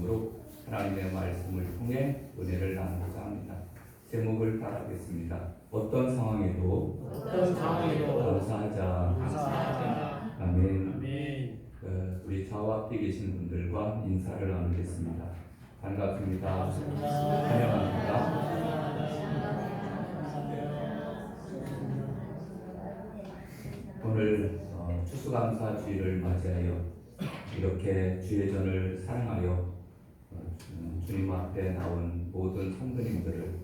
있도록 하나님의 말씀을 통해 은혜를 나누고자 합니다. 제목을 따라하겠습니다. 어떤 상황에도 감사하자. 아멘. 우리 좌우 앞에 계신 분들과 인사를 나누겠습니다. 반갑습니다. 환영합니다. 오늘 추수감사주일을 맞이하여 이렇게 주의 전을 사랑하여 주님 앞에 나온 모든 성도님들을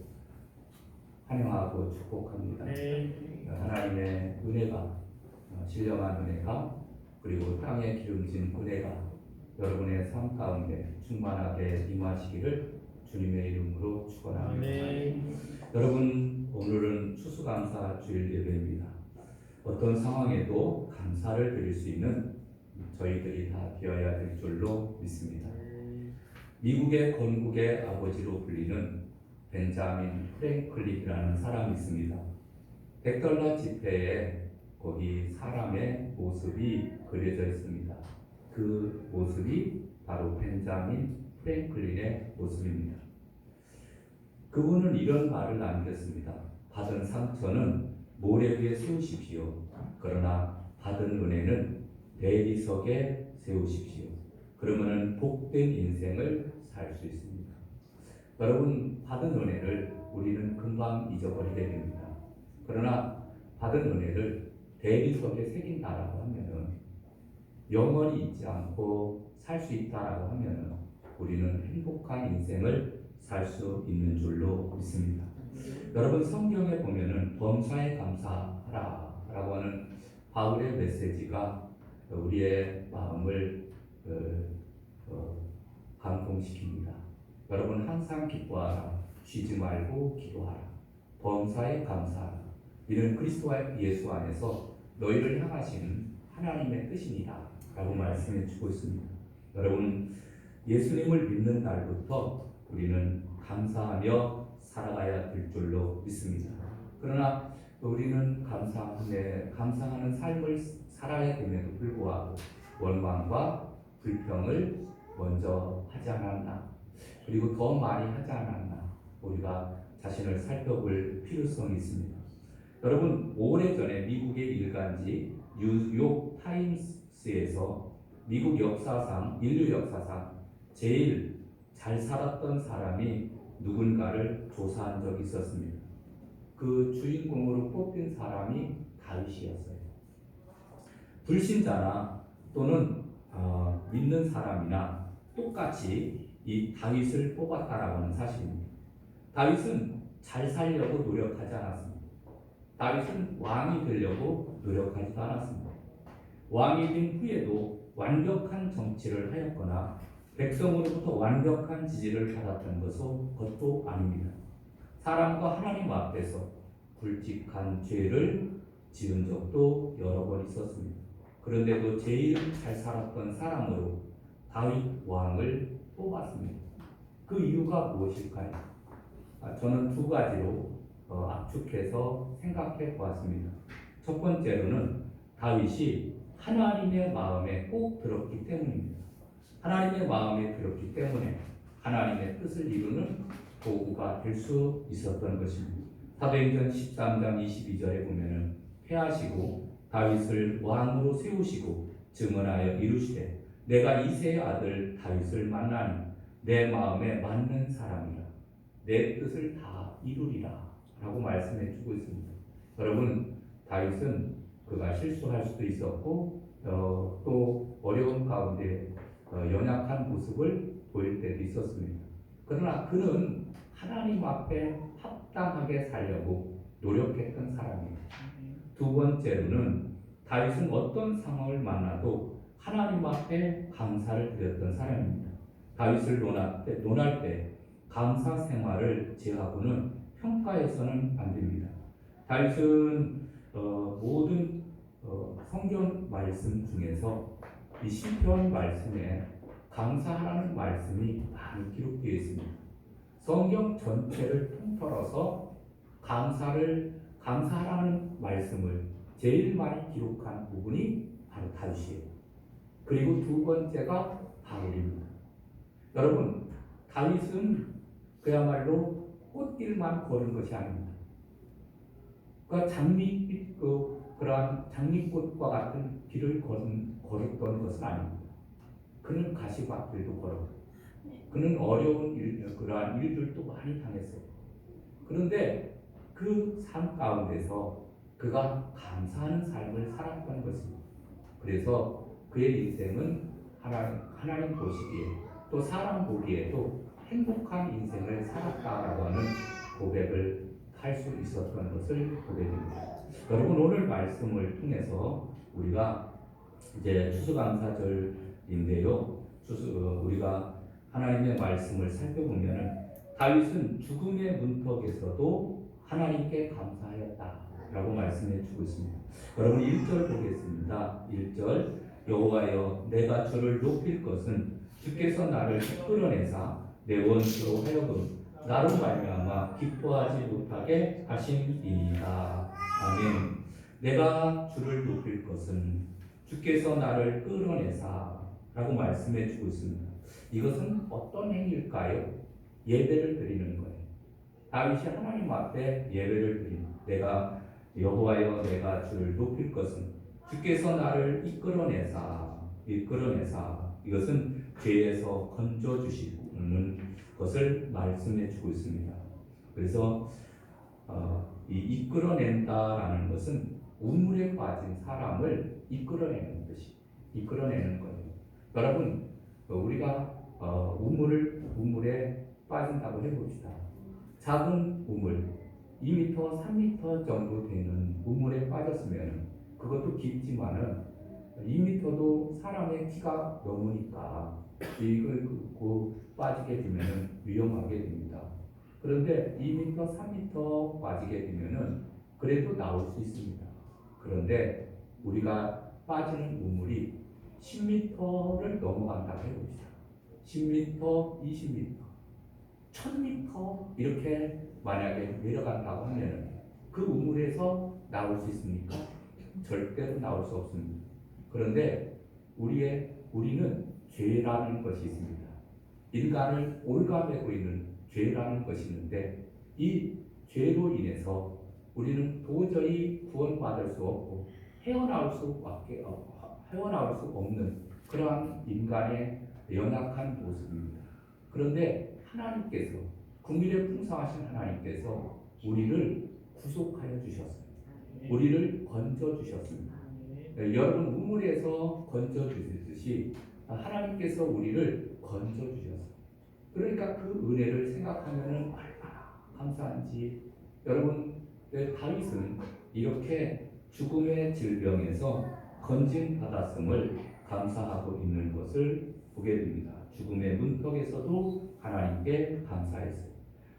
환영하고 축복합니다. 하나님의 은혜가, 신령한 은혜가, 그리고 땅에 기름진 은혜가 여러분의 삶 가운데 충만하게 임하시기를 주님의 이름으로 축원합니다. 여러분, 오늘은 추수감사주일 예배입니다. 어떤 상황에도 감사를 드릴 수 있는 저희들이 다 되어야 될 줄로 믿습니다. 미국의 건국의 아버지로 불리는 벤자민 프랭클린이라는 사람이 있습니다. $100 지폐에 거기 사람의 모습이 그려져 있습니다. 그 모습이 바로 벤자민 프랭클린의 모습입니다. 그분은 이런 말을 남겼습니다. 받은 상처는 모래 위에 세우십시오. 그러나 받은 은혜는 대리석에 세우십시오. 그러면은 복된 인생을 살 수 있습니다. 여러분, 받은 은혜를 우리는 금방 잊어버리게 됩니다. 그러나 받은 은혜를 대리석에 새긴다라고 하면은, 영원히 잊지 않고 살 수 있다라고 하면은 우리는 행복한 인생을 살 수 있는 줄로 믿습니다. 여러분, 성경에 보면은 범사에 감사하라 라고 하는 바울의 메시지가 우리의 마음을 감동시킵니다. 여러분, 항상 기뻐하라, 쉬지 말고 기도하라, 범사에 감사하라. 이는 그리스도 예수 안에서 너희를 향하신 하나님의 뜻이니라 라고 말씀해 주고 있습니다. 여러분, 예수님을 믿는 날부터 우리는 감사하며 살아가야 될 줄로 믿습니다. 그러나 우리는 감사하는 삶을 살아야 됨에도 불구하고 원망과 불평을 먼저 하지 않았나, 그리고 더 많이 하지 않았나, 우리가 자신을 살펴볼 필요성이 있습니다. 여러분, 오래전에 미국의 일간지 뉴욕 타임스에서 미국 역사상, 인류 역사상 제일 잘 살았던 사람이 누군가를 조사한 적이 있었습니다. 그 주인공으로 뽑힌 사람이 다윗이었어요. 불신자나 또는 믿는 사람이나 똑같이 이 다윗을 뽑았다라고 하는 사실입니다. 다윗은 잘 살려고 노력하지 않았습니다. 다윗은 왕이 되려고 노력하지도 않았습니다. 왕이 된 후에도 완벽한 정치를 하였거나 백성으로부터 완벽한 지지를 받았던 것도 아닙니다. 사람과 하나님 앞에서 굵직한 죄를 지은 적도 여러 번 있었습니다. 그런데도 제일 잘 살았던 사람으로 다윗 왕을 뽑았습니다. 그 이유가 무엇일까요? 저는 두 가지로 압축해서 생각해 보았습니다. 첫 번째로는 다윗이 하나님의 마음에 꼭 들었기 때문입니다. 하나님의 마음에 들었기 때문에 하나님의 뜻을 이루는 도구가 될 수 있었던 것입니다. 사도행전 13장 22절에 보면은 패하시고 다윗을 왕으로 세우시고 증언하여 이루시되 내가 이새의 아들 다윗을 만나니 내 마음에 맞는 사람이라, 내 뜻을 다 이루리라 라고 말씀해 주고 있습니다. 여러분, 다윗은 그가 실수할 수도 있었고 또 어려운 가운데 연약한 모습을 보일 때도 있었습니다. 그러나 그는 하나님 앞에 합당하게 살려고 노력했던 사람입니다. 두 번째로는 다윗은 어떤 상황을 만나도 하나님 앞에 감사를 드렸던 사람입니다. 다윗을 논할 때 감사 생활을 제하고는 평가해서는 안 됩니다. 다윗은 모든 성경 말씀 중에서 이 시편 말씀에 감사하라는 말씀이 많이 기록되어 있습니다. 성경 전체를 통틀어서 감사하라는 말씀을 제일 많이 기록한 부분이 바로 다윗이에요. 그리고 두 번째가 바울입니다. 여러분, 다윗은 그야말로 꽃길만 걸은 것이 아닙니다. 그러니까 장미빛 그러한 장미꽃과 같은 길을 걸었던 것은 아닙니다. 그는 가시밭길도 걸었고, 그는 어려운 그러한 일들도 많이 당했어요. 그런데 그 삶 가운데서 그가 감사하는 삶을 살았던 것입니다. 그래서 그의 인생은 하나님 보시기에 또 사람 보기에도 행복한 인생을 살았다라고 하는 고백을 할 수 있었던 것을 보게 됩니다. 여러분, 오늘 말씀을 통해서 우리가 이제 추수감사절인데요. 우리가 하나님의 말씀을 살펴보면 다윗은 죽음의 문턱에서도 하나님께 감사하였다라고 말씀해 주고 있습니다. 여러분 1절 보겠습니다. 1절 여호와여 내가 주를 높일 것은 주께서 나를 이끌어내사 내 원수로 하여금 나로 말미암아 기뻐하지 못하게 하심이니이다. 아멘. 내가 주를 높일 것은 주께서 나를 끌어내사 라고 말씀해 주고 있습니다. 이것은 어떤 행위일까요? 예배를 드리는 거예요. 다윗이 하나님 앞에 예배를 드립니다. 내가 여호와여 내가 주를 높일 것은 주께서 나를 이끌어내사 이것은 죄에서 건져 주시는 것을 말씀해 주고 있습니다. 그래서 이 이끌어낸다라는 것은 우물에 빠진 사람을 이끌어내는 거예요. 여러분, 우리가 우물에 빠진다고 해봅시다. 작은 우물, 2m, 3m 정도 되는 우물에 빠졌으면 그것도 깊지만은 2m도 사람의 키가 넘으니까 이거 빠지게 되면 위험하게 됩니다. 그런데 2m, 3m 빠지게 되면은 그래도 나올 수 있습니다. 그런데 우리가 빠지는 우물이 10m를 넘어간다고 해봅시다. 10m, 20m, 1000m 이렇게 만약에 내려간다고 하면 그 우물에서 나올 수 있습니까? 절대로 나올 수 없습니다. 그런데 우리는 죄라는 것이 있습니다. 인간을 올가매고 있는 죄라는 것이 있는데 이 죄로 인해서 우리는 도저히 구원받을 수 없고 헤어나올 수 없는 그러한 인간의 연약한 모습입니다. 그런데 하나님께서 긍휼에 풍성하신 하나님께서 우리를 구속하여 주셨어요. 우리를 건져 주셨습니다. 여러분 우물에서 건져 주시듯이 하나님께서 우리를 건져 주셨어요. 그러니까 그 은혜를 생각하면 얼마나 감사한지. 여러분 다윗은 이렇게 죽음의 질병에서 건진 받았음을 감사하고 있는 것을 보게 됩니다. 죽음의 문턱에서도 하나님께 감사했어요.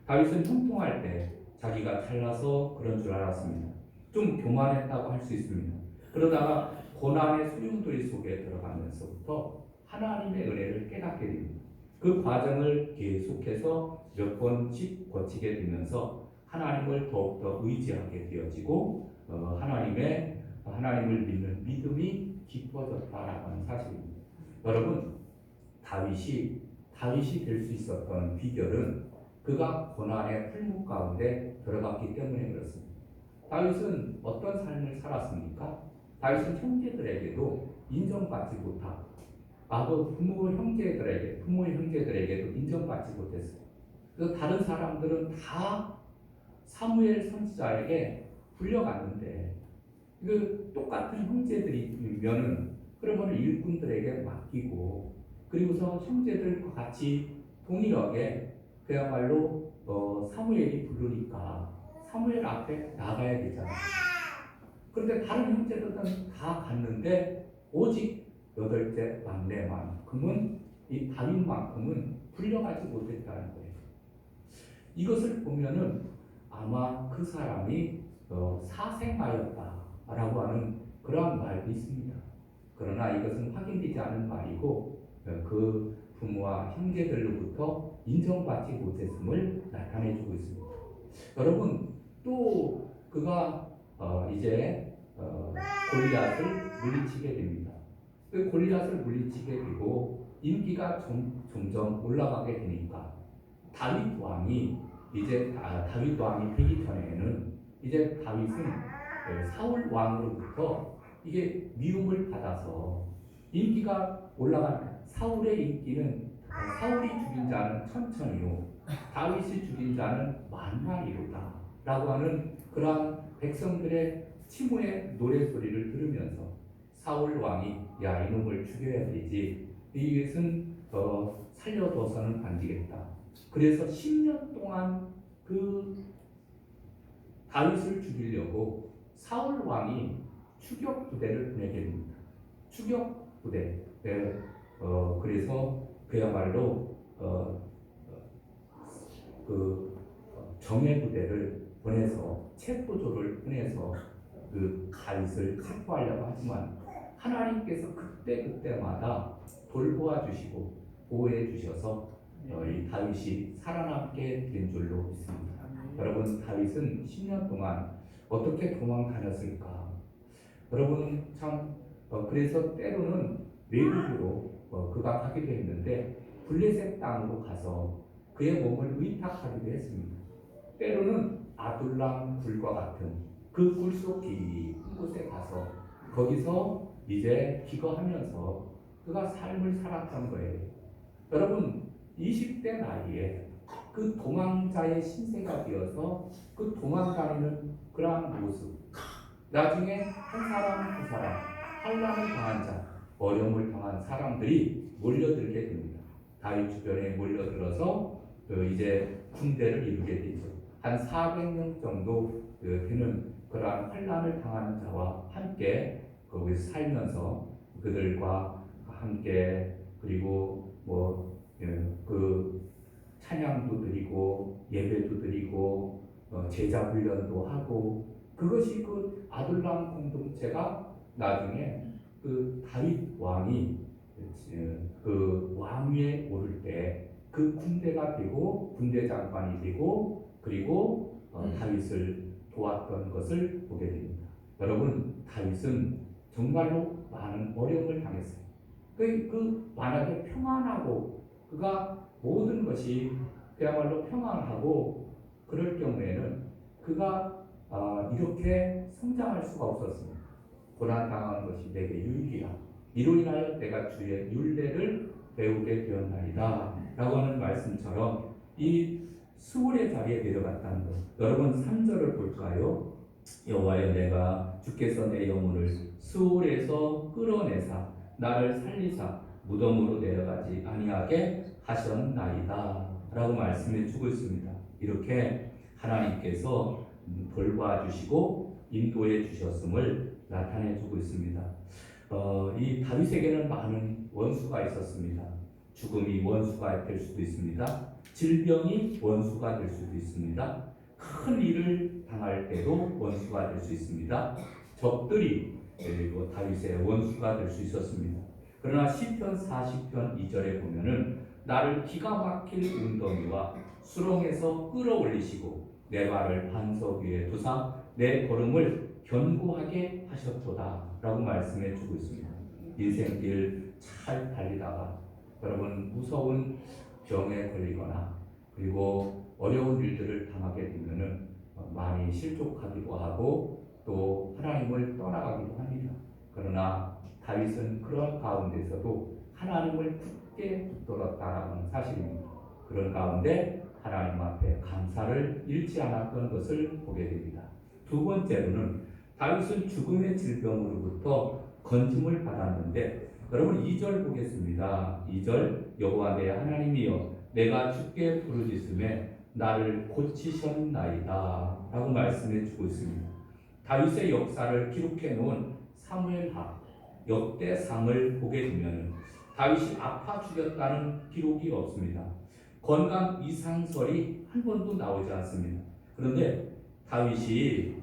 다윗은 형통할 때 자기가 잘나서 그런 줄 알았습니다. 좀 교만했다고 할 수 있습니다. 그러다가 고난의 소용돌이 속에 들어가면서부터 하나님의 은혜를 깨닫게 됩니다. 그 과정을 계속해서 몇 번씩 거치게 되면서 하나님을 더욱더 의지하게 되어지고 하나님을 믿는 믿음이 깊어졌다라고 하는 사실입니다. 여러분 다윗이 될 수 있었던 비결은 그가 고난의 풀무 가운데 들어갔기 때문에 그렇습니다. 다윗은 어떤 삶을 살았습니까? 다윗은 형제들에게도 인정받지 못하고 부모의 형제들에게도 인정받지 못했어요. 그래서 다른 사람들은 다 사무엘 선지자에게 불려갔는데 그 똑같은 형제들이면은 그러면 일꾼들에게 맡기고 그리고서 형제들과 같이 동일하게 그야말로 사무엘이 부르니까 사무엘 앞에 나가야 되잖아요. 그런데 다른 형제들은 다 갔는데 오직 8째 막내만큼은 이 다윗만큼은 불려가지 못했다는 거예요. 이것을 보면은 아마 그 사람이 사생아였다라고 하는 그러한 말도 있습니다. 그러나 이것은 확인되지 않은 말이고 그 부모와 형제들로부터 인정받지 못했음을 나타내주고 있습니다. 여러분 또 그가 이제 골리앗을 물리치게 됩니다. 그 골리앗을 물리치게 되고 인기가 점점 올라가게 되니까 다윗 왕이 다윗 왕이 되기 전에는 이제 다윗은 사울 왕으로부터 이게 미움을 받아서 인기가 올라간 사울의 인기는 사울이 죽인 자는 천천히요 다윗이 죽인 자는 만만이로다 라고 하는 그러한 백성들의 침호의 노래소리를 들으면서 사울 왕이 야 이놈을 죽여야 되지 이것은 살려둬서는 안 되겠다. 그래서 10년 동안 그 다윗을 죽이려고 사울 왕이 추격 부대를 보내게 됩니다. 추격 부대. 그래서 그야말로 정예 부대를 보내서 체포조를 보내서 그 다윗을 체포하려고 하지만 하나님께서 그때마다 돌보아 주시고 보호해 주셔서 이 다윗이 살아남게 된 줄로 믿습니다. 여러분 다윗은 10년 동안 어떻게 도망 다녔을까? 여러분 참 그래서 때로는 외국으로 그가 가기도 했는데 블레셋 땅으로 가서 그의 몸을 의탁하기도 했습니다. 때로는 아둘람 굴과 같은 그 굴속 깊은 곳에 가서 거기서 이제 기거하면서 그가 삶을 살았던 거예요. 여러분 20대 나이에 그 도망자의 신세가 되어서 그 도망다니는 그러한 모습 나중에 한 사람 두 사람 환난을 당한 자 어려움을 당한 사람들이 몰려들게 됩니다. 다윗 주변에 몰려들어서 이제 군대를 이루게 되죠. 한 400명 정도 되는 그러한 환난을 당하는 자와 함께 거기서 살면서 그들과 함께 그리고 그 찬양도 드리고 예배도 드리고 제자 훈련도 하고 그것이 그 아둘람 공동체가 나중에 그 다윗 왕이 그 왕위에 오를 때 그 군대가 되고 군대 장관이 되고 그리고 다윗을 도왔던 것을 보게 됩니다. 여러분 다윗은 정말로 많은 어려움을 당했어요. 그 만약에 평안하고 그가 모든 것이 그야말로 평안하고 그럴 경우에는 그가 이렇게 성장할 수가 없었습니다. 고난당한 것이 내게 유익이라 이로 인하여 내가 주의 율례를 배우게 되었나이다 라고 하는 말씀처럼 이 수월의 자리에 내려갔다는 것. 여러분 3절을 볼까요? 여호와여 내가 주께서 내 영혼을 수월에서 끌어내사 나를 살리사 무덤으로 내려가지 아니하게 하셨나이다 라고 말씀해 주고 있습니다. 이렇게 하나님께서 돌봐 주시고 인도해 주셨음을 나타내 주고 있습니다. 이 다윗에게는 많은 원수가 있었습니다. 죽음이 원수가 될 수도 있습니다. 질병이 원수가 될 수도 있습니다. 큰 일을 당할 때도 원수가 될 수 있습니다. 적들이 다윗의 원수가 될 수 있었습니다. 그러나 시편 40편 2절에 보면은 나를 기가 막힐 웅덩이와 수렁에서 끌어올리시고 내 발을 반석 위에 두사 내 걸음을 견고하게 하셨도다 라고 말씀해 주고 있습니다. 인생길 잘 달리다가 여러분 무서운 병에 걸리거나 그리고 어려운 일들을 당하게 되면은 많이 실족하기도 하고 또 하나님을 떠나가기도 합니다. 그러나 다윗은 그런 가운데서도 하나님을 굳게 붙들었다라는 사실입니다. 그런 가운데 하나님 앞에 감사를 잃지 않았던 것을 보게 됩니다. 두 번째로는 다윗은 죽음의 질병으로부터 건짐을 받았는데 여러분 2절 보겠습니다. 2절 여호와 내 하나님이여 내가 주께 부르짖음에 나를 고치셨나이다 라고 말씀해 주고 있습니다. 다윗의 역사를 기록해 놓은 사무엘하 역대상을 보게 되면 다윗이 아파 죽였다는 기록이 없습니다. 건강 이상설이 한 번도 나오지 않습니다. 그런데 다윗이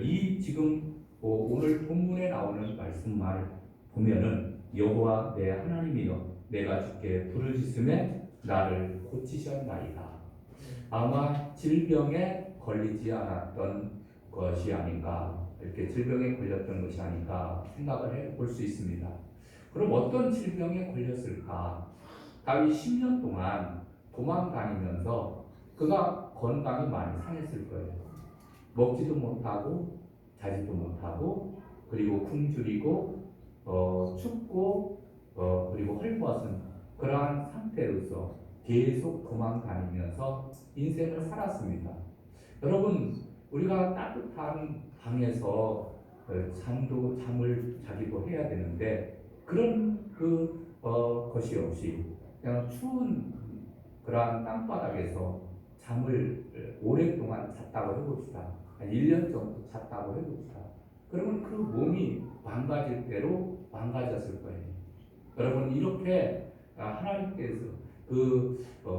이 지금 오늘 본문에 나오는 말씀만 보면은 여호와 내 하나님이여 내가 주께 부르짖음에 나를 고치셨나이다. 아마 질병에 걸리지 않았던 것이 아닌가 이렇게 질병에 걸렸던 것이 아닌가 생각을 해볼 수 있습니다. 그럼 어떤 질병에 걸렸을까? 다윗 10년 동안 도망 다니면서 그가 건강이 많이 상했을 거예요. 먹지도 못하고 자지도 못하고 그리고 굶주리고 춥고 그리고 헐벗은 그러한 상태로서 계속 도망 다니면서 인생을 살았습니다. 여러분, 우리가 따뜻한 방에서 잠을 자기도 해야 되는데 그런 것이 없이 그냥 추운 그러한 땅바닥에서 잠을 오랫동안 잤다고 해봅시다. 한 1년 정도 잤다고 해봅시다. 그러면 그 몸이 망가질 대로 망가졌을 거예요. 여러분, 이렇게 하나님께서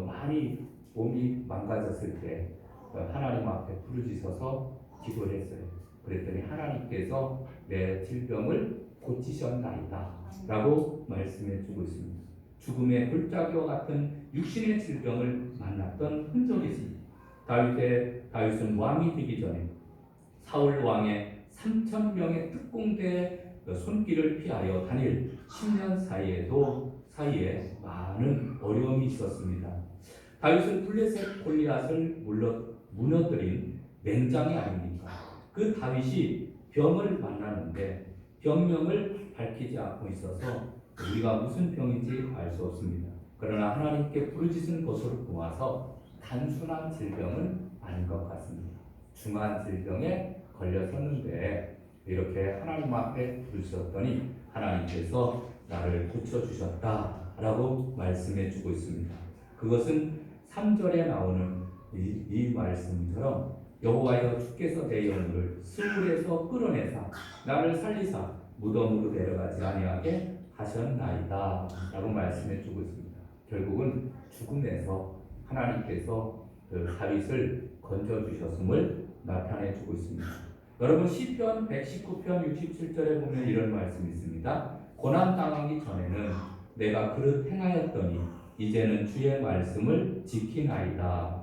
많이 몸이 망가졌을 때 하나님 앞에 부르짖어서 기도를 했어요. 그랬더니 하나님께서 내 질병을 고치셨나이다 라고 말씀해 주고 있습니다. 죽음의 골짜기와 같은 육신의 질병을 만났던 흔적이 있습니다. 다윗은 왕이 되기 전에 사울 왕의 3,000명의 특공대의 손길을 피하여 다닐 10년 사이에 많은 어려움이 있었습니다. 다윗은 블레셋 골리앗을 무너뜨린 맹장이 아닙니까? 그 다윗이 병을 만나는데 병명을 밝히지 않고 있어서 우리가 무슨 병인지 알 수 없습니다. 그러나 하나님께 부르짖은 것으로 보아서 단순한 질병은 아닌 것 같습니다. 중한 질병에 걸렸었는데 이렇게 하나님 앞에 부르짖었더니 하나님께서 나를 고쳐주셨다라고 말씀해 주고 있습니다. 그것은 3절에 나오는 이 말씀처럼 여호와여 주께서 내 영혼을 스울에서 끌어내사 나를 살리사 무덤으로 내려가지 아니하게 하셨나이다 라고 말씀해 주고 있습니다. 결국은 죽음에서 하나님께서 다윗을 건져주셨음을 나타내 주고 있습니다. 여러분, 시편 119편 67절에 보면 이런 말씀이 있습니다. 고난당하기 전에는 내가 그릇 행하였더니 이제는 주의 말씀을 지키나이다.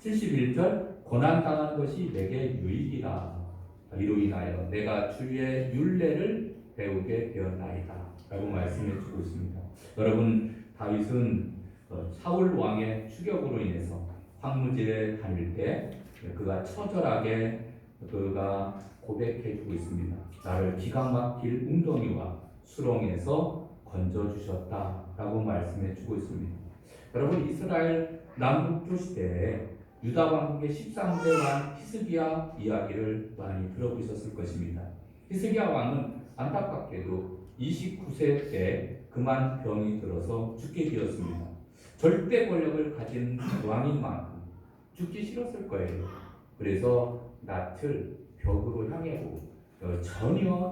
71절 고난당한 것이 내게 유익이라. 이로 인하여 내가 주의 율례를 배우게 되었나이다 라고 말씀해 주고 있습니다. 여러분, 다윗은 사울 왕의 추격으로 인해서 황무지에 다닐 때 그가 처절하게 그가 고백해 주고 있습니다. 나를 기가 막힐 웅덩이와 수렁에서 건져주셨다라고 말씀해 주고 있습니다. 여러분, 이스라엘 남북조 시대에 유다 왕국의 13대 왕 히스기야 이야기를 많이 들어보셨을 것입니다. 히스기야 왕은 안타깝게도 29세 때 그만 병이 들어서 죽게 되었습니다. 절대 권력을 가진 왕인 만큼 죽기 싫었을 거예요. 그래서 낯을 벽으로 향하고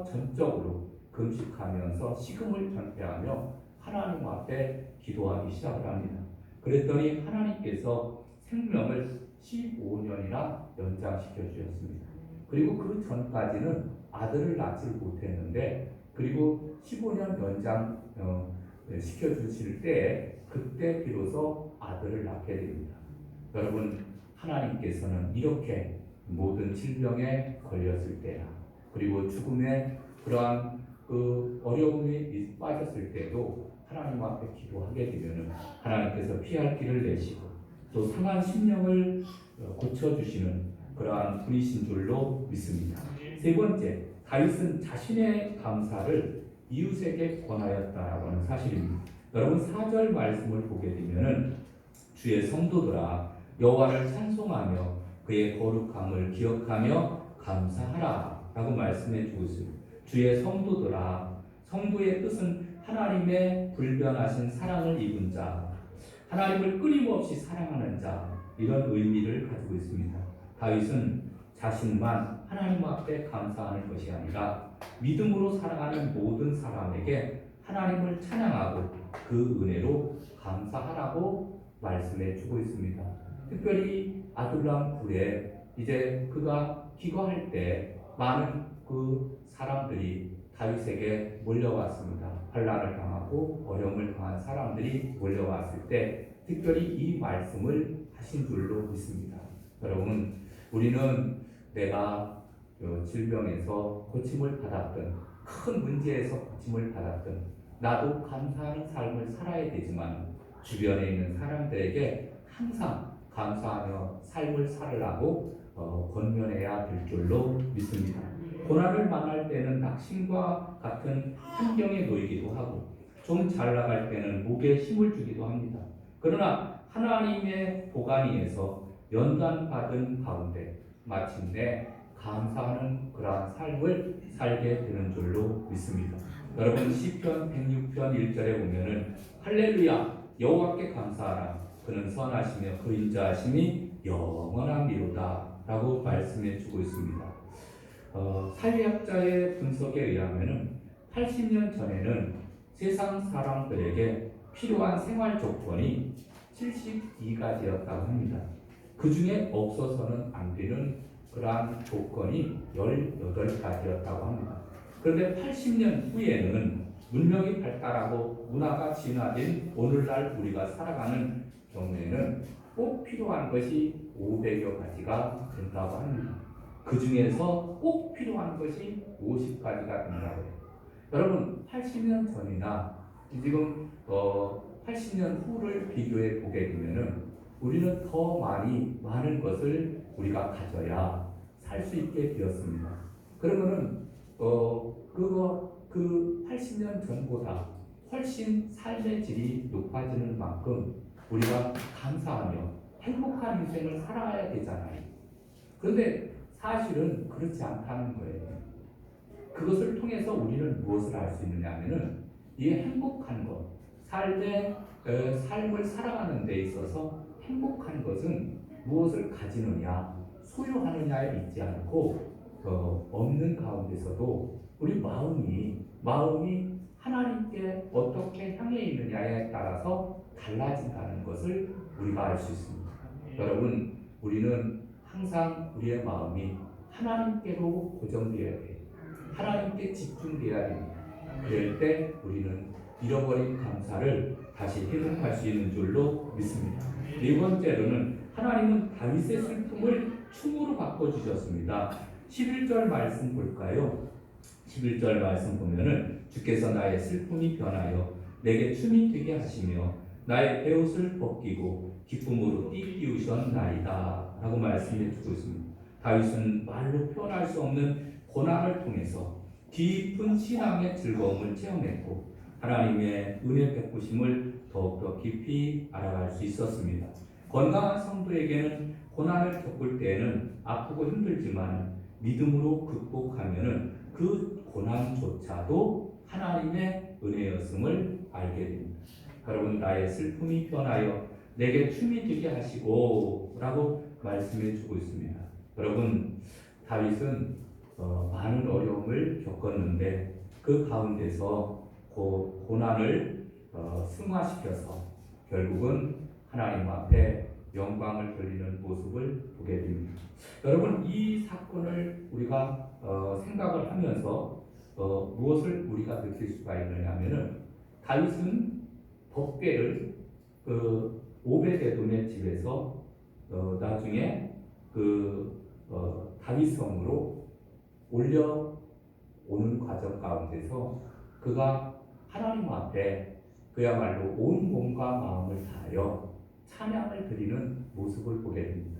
전적으로 금식하면서 식음을 전폐하며 하나님 앞에 기도하기 시작을 합니다. 그랬더니 하나님께서 생명을 15년이나 연장시켜 주셨습니다. 그리고 그 전까지는 아들을 낳지 못했는데 그리고 15년 연장 시켜 주실 때 그때 비로소 아들을 낳게 됩니다. 여러분, 하나님께서는 이렇게 모든 질병에 걸렸을 때야 그리고 죽음의 그러한 어려움에 빠졌을 때도 하나님 앞에 기도하게 되면 하나님께서 피할 길을 내시고 또 상한 심령을 고쳐주시는 그러한 분이신 줄로 믿습니다. 세 번째, 다윗은 자신의 감사를 이웃에게 권하였다라고 하는 사실입니다. 여러분, 4절 말씀을 보게 되면 주의 성도들아 여호와를 찬송하며 그의 거룩함을 기억하며 감사하라 라고 말씀해 주고 있습니다. 주의 성도들아, 성도의 뜻은 하나님의 불변하신 사랑을 입은 자, 하나님을 끊임없이 사랑하는 자, 이런 의미를 가지고 있습니다. 다윗은 자신만 하나님 앞에 감사하는 것이 아니라 믿음으로 사랑하는 모든 사람에게 하나님을 찬양하고 그 은혜로 감사하라고 말씀해 주고 있습니다. 특별히 아둘람 굴에 이제 그가 기거할 때 많은 그 사람들이 다윗에게 몰려왔습니다. 환난을 당하고 어려움을 당한 사람들이 몰려왔을 때 특별히 이 말씀을 하신 줄로 믿습니다. 여러분, 우리는 내가 질병에서 고침을 받았든 큰 문제에서 고침을 받았든 나도 감사하는 삶을 살아야 되지만 주변에 있는 사람들에게 항상 감사하며 삶을 살으라고 권면해야 될 줄로 믿습니다. 고난을 만날 때는 낙심과 같은 환경에 놓이기도 하고 좀 잘 나갈 때는 목에 힘을 주기도 합니다. 그러나 하나님의 보관위에서 연단받은 가운데 마침내 감사하는 그러한 삶을 살게 되는 줄로 믿습니다. 여러분 시편 106편 1절에 보면은 할렐루야 여호와께 감사하라 그는 선하시며 그 인자하심이 영원함이로다 라고 말씀해 주고 있습니다. 사회학자의 분석에 의하면은 80년 전에는 세상 사람들에게 필요한 생활 조건이 72가지였다고 합니다. 그 중에 없어서는 안 되는 그러한 조건이 18가지였다고 합니다. 그런데 80년 후에는 문명이 발달하고 문화가 진화된 오늘날 우리가 살아가는 경우에는 꼭 필요한 것이 500여 가지가 된다고 합니다. 그 중에서 꼭 필요한 것이 50가지가 된다고 해요. 여러분 80년 전이나 지금 80년 후를 비교해 보게 되면은 우리는 더 많은 것을 우리가 가져야 살 수 있게 되었습니다. 그러면은 그 80년 전보다 훨씬 삶의 질이 높아지는 만큼 우리가 감사하며 행복한 인생을 살아야 되잖아요. 그런데 사실은 그렇지 않다는 거예요. 그것을 통해서 우리는 무엇을 알 수 있느냐 하면은 이 행복한 것, 삶을 살아가는 데 있어서 행복한 것은 무엇을 가지느냐, 소유하느냐에 있지 않고 없는 가운데서도 우리 마음이 하나님께 어떻게 향해 있느냐에 따라서 달라진다는 것을 우리가 알 수 있습니다. 여러분, 우리는 항상 우리의 마음이 하나님께로 고정되어야 돼요. 하나님께 집중되어야 됩니다. 그럴 때 우리는 잃어버린 감사를 다시 회복할 수 있는 줄로 믿습니다. 네 번째로는 하나님은 다윗의 슬픔을 춤으로 바꿔주셨습니다. 11절 말씀 볼까요? 11절 말씀 보면은 주께서 나의 슬픔이 변하여 내게 춤이 되게 하시며 나의 베옷을 벗기고 기쁨으로 띠띠우셨나이다 라고 말씀해 주고 있습니다. 다윗은 말로 표현할 수 없는 고난을 통해서 깊은 신앙의 즐거움을 체험했고 하나님의 은혜 베푸심을 더욱더 깊이 알아갈 수 있었습니다. 건강한 성도에게는 고난을 겪을 때에는 아프고 힘들지만 믿음으로 극복하면은 그 고난조차도 하나님의 은혜였음을 알게 됩니다. 여러분 나의 슬픔이 변하여 내게 춤이 되게 하시고 라고 말씀해 주고 있습니다. 여러분 다윗은 많은 어려움을 겪었는데 그 가운데서 고난을 승화시켜서 결국은 하나님 앞에 영광을 돌리는 모습을 보게 됩니다. 여러분 이 사건을 우리가 생각을 하면서 무엇을 우리가 느낄 수가 있느냐 하면은 다윗은 법궤를 오베데돔의 집에서 나중에 다윗성으로 올려오는 과정 가운데서 그가 하나님 앞에 그야말로 온 몸과 마음을 다하여 찬양을 드리는 모습을 보게 됩니다.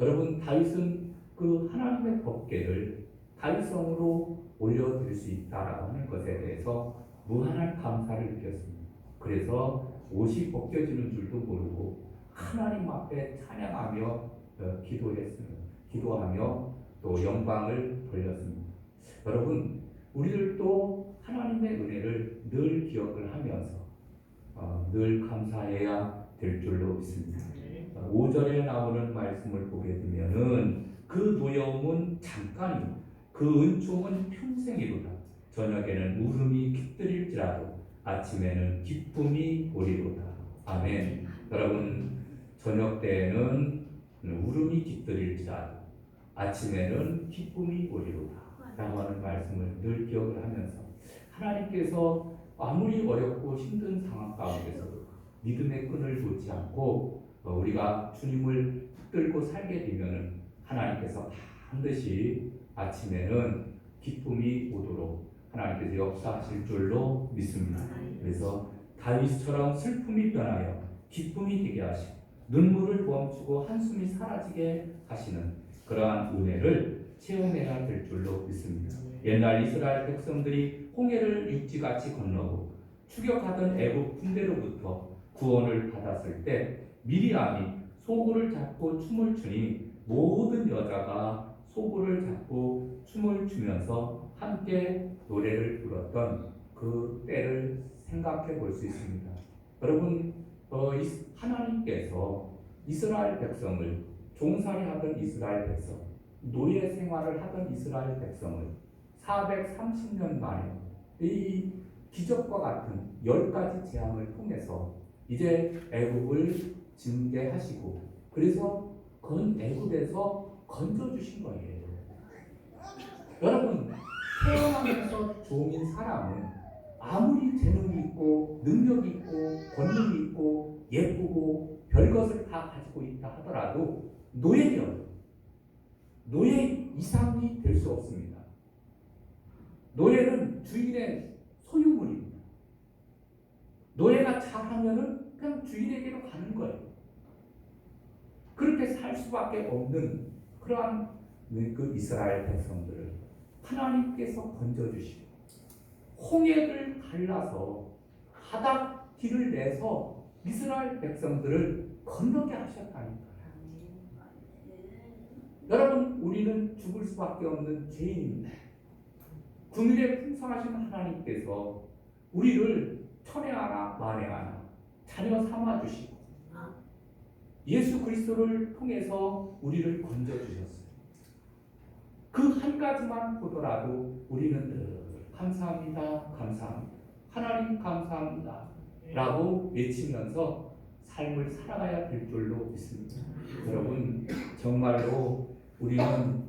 여러분 다윗은 그 하나님의 법궤를 다윗성으로 올려드릴 수 있다라고 하는 것에 대해서 무한한 감사를 느꼈습니다. 그래서 옷이 벗겨지는 줄도 모르고 하나님 앞에 찬양하며 기도하며 또 영광을 돌렸습니다. 여러분 우리들도 하나님의 은혜를 늘 기억을 하면서 늘 감사해야 될 줄로 믿습니다. 5절에 나오는 말씀을 보게 되면은 그 노여움은 잠깐이요 그 은총은 평생이로다. 저녁에는 울음이 깃들일지라도 아침에는 기쁨이 오리로다. 아멘. 여러분 저녁 때에는 울음이 깃들일지라도 아침에는 기쁨이 오리로다 라고 하는 말씀을 늘 기억을 하면서 하나님께서 아무리 어렵고 힘든 상황 가운데서도 믿음의 끈을 놓지 않고 우리가 주님을 붙들고 살게 되면 하나님께서 반드시 아침에는 기쁨이 오도록 하나님께서 역사하실 줄로 믿습니다. 그래서 다윗처럼 슬픔이 변하여 기쁨이 되게 하시고 눈물을 멈추고 한숨이 사라지게 하시는 그러한 은혜를 체험해야 될 줄로 믿습니다. 옛날 이스라엘 백성들이 홍해를 육지같이 건너고 추격하던 애굽 군대로부터 구원을 받았을 때 미리암이 소굴을 잡고 춤을 추니 모든 여자가 소굴을 잡고 춤을 추면서 함께 노래를 불렀던 그 때를 생각해 볼 수 있습니다. 여러분, 하나님께서 이스라엘 백성을 종살이하던 이스라엘 백성, 노예 생활을 하던 이스라엘 백성을 430년 만에 이 기적과 같은 10가지 재앙을 통해서 이제 애굽을 징계하시고 그래서 애굽에서 건져주신 거예요. 여러분, 태어나면서 종인 사람은 아무리 재능이 있고 능력이 있고 권능이 있고 예쁘고 별것을 다 가지고 있다 하더라도 노예요. 노예 이상이 될 수 없습니다. 노예는 주인의 소유물입니다. 노예가 잘하면은 그냥 주인에게로 가는 거예요. 그렇게 살 수밖에 없는 그러한 그 이스라엘 백성들을 하나님께서 건져주시고 홍해를 갈라서 바닥 길을 내서 이스라엘 백성들을 건너게 하셨다니까요. 여러분, 우리는 죽을 수밖에 없는 죄인입니다. 긍휼에 풍성하신 하나님께서 우리를 천에 하나 만에 하나 자녀 삼아주시고 예수 그리스도를 통해서 우리를 건져주셨어요. 그 한 가지만 보더라도 우리는 늘 감사합니다, 감사합니다, 하나님 감사합니다 라고 외치면서 삶을 살아가야 될 줄로 믿습니다. 여러분, 정말로 우리는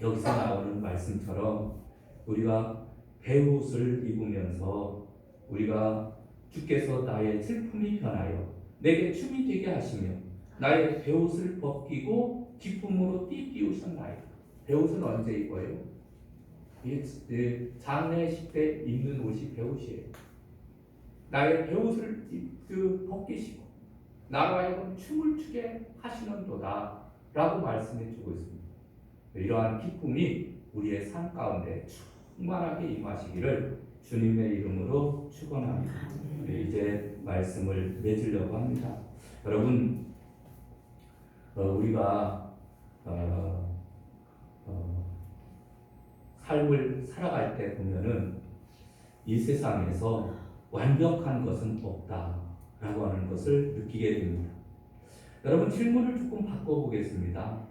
여기서 나오는 말씀처럼 우리가 베옷을 입으면서 우리가 주께서 나의 슬픔이 변하여 내게 춤이 되게 하시며 나의 베옷을 벗기고 기쁨으로 띠띠우셨나이다. 베옷은 언제 입어요? 장례식 때 입는 옷이 베옷이에요. 나의 베옷을 벗기시고 나로 하여금 춤을 추게 하시는도다 라고 말씀해 주고 있습니다. 이러한 기쁨이 우리의 삶 가운데 충만하게 임하시기를 주님의 이름으로 축원합니다. 이제 말씀을 맺으려고 합니다. 여러분, 우리가 삶을 살아갈 때 보면은 이 세상에서 완벽한 것은 없다라고 하는 것을 느끼게 됩니다. 여러분, 질문을 조금 바꿔보겠습니다.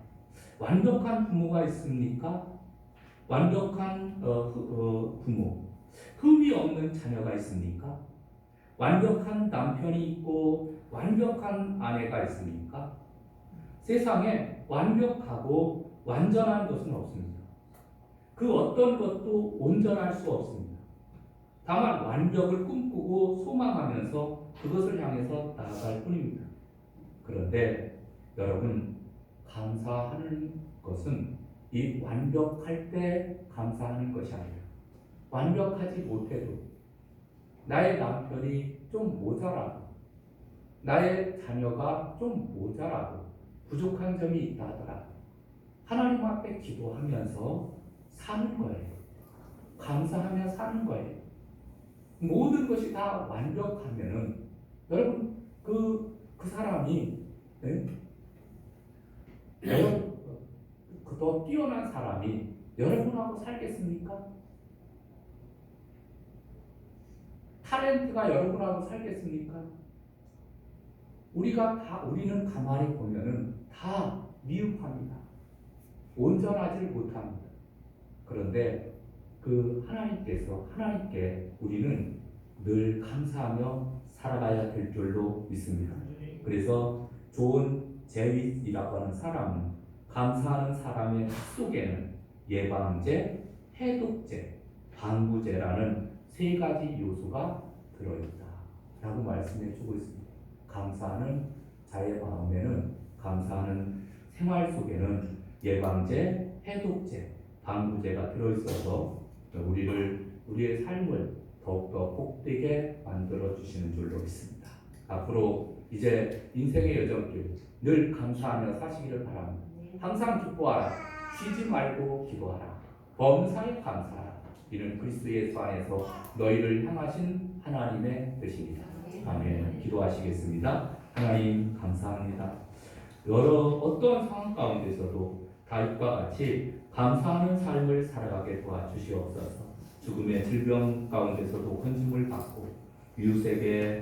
완벽한 부모가 있습니까? 완벽한 부모, 흠이 없는 자녀가 있습니까? 완벽한 남편이 있고 완벽한 아내가 있습니까? 세상에 완벽하고 완전한 것은 없습니다. 그 어떤 것도 온전할 수 없습니다. 다만 완벽을 꿈꾸고 소망하면서 그것을 향해서 나아갈 뿐입니다. 그런데 여러분, 감사하는 것은 이 완벽할 때 감사하는 것이 아니라 완벽하지 못해도 나의 남편이 좀 모자라고 나의 자녀가 좀 모자라고 부족한 점이 있다 하더라도 하나님 앞에 기도하면서 사는 거예요. 감사하며 사는 거예요. 모든 것이 다 완벽하면은 여러분, 그 사람이 더 뛰어난 사람이 여러분하고 살겠습니까? 타렌트가 여러분하고 살겠습니까? 우리는 가만히 보면은 다 미흡합니다. 온전하지 못합니다. 그런데 그 하나님께 우리는 늘 감사하며 살아가야 될 줄로 믿습니다. 그래서 좋은 제윗이라고 하는 사람은 감사하는 사람의 속에는 예방제, 해독제, 방부제라는 3가지 요소가 들어있다 라고 말씀해 주고 있습니다. 감사하는 자의 마음에는, 감사하는 생활 속에는 예방제, 해독제, 방부제가 들어있어서 우리의 삶을 더욱더 복되게 만들어 주시는 줄로 믿습니다. 앞으로 이제 인생의 여정길 늘 감사하며 사시기를 바랍니다. 항상 기뻐하라. 쉬지 말고 기도하라. 범사에 감사하라. 이는 그리스도 예수 안에서 너희를 향하신 하나님의 뜻입니다. 아멘. 기도하시겠습니다. 하나님 감사합니다. 여러 어떠한 상황 가운데서도 다윗과 같이 감사하는 삶을 살아가게 도와주시옵소서. 죽음의 질병 가운데서도 건짐을 받고 이웃에게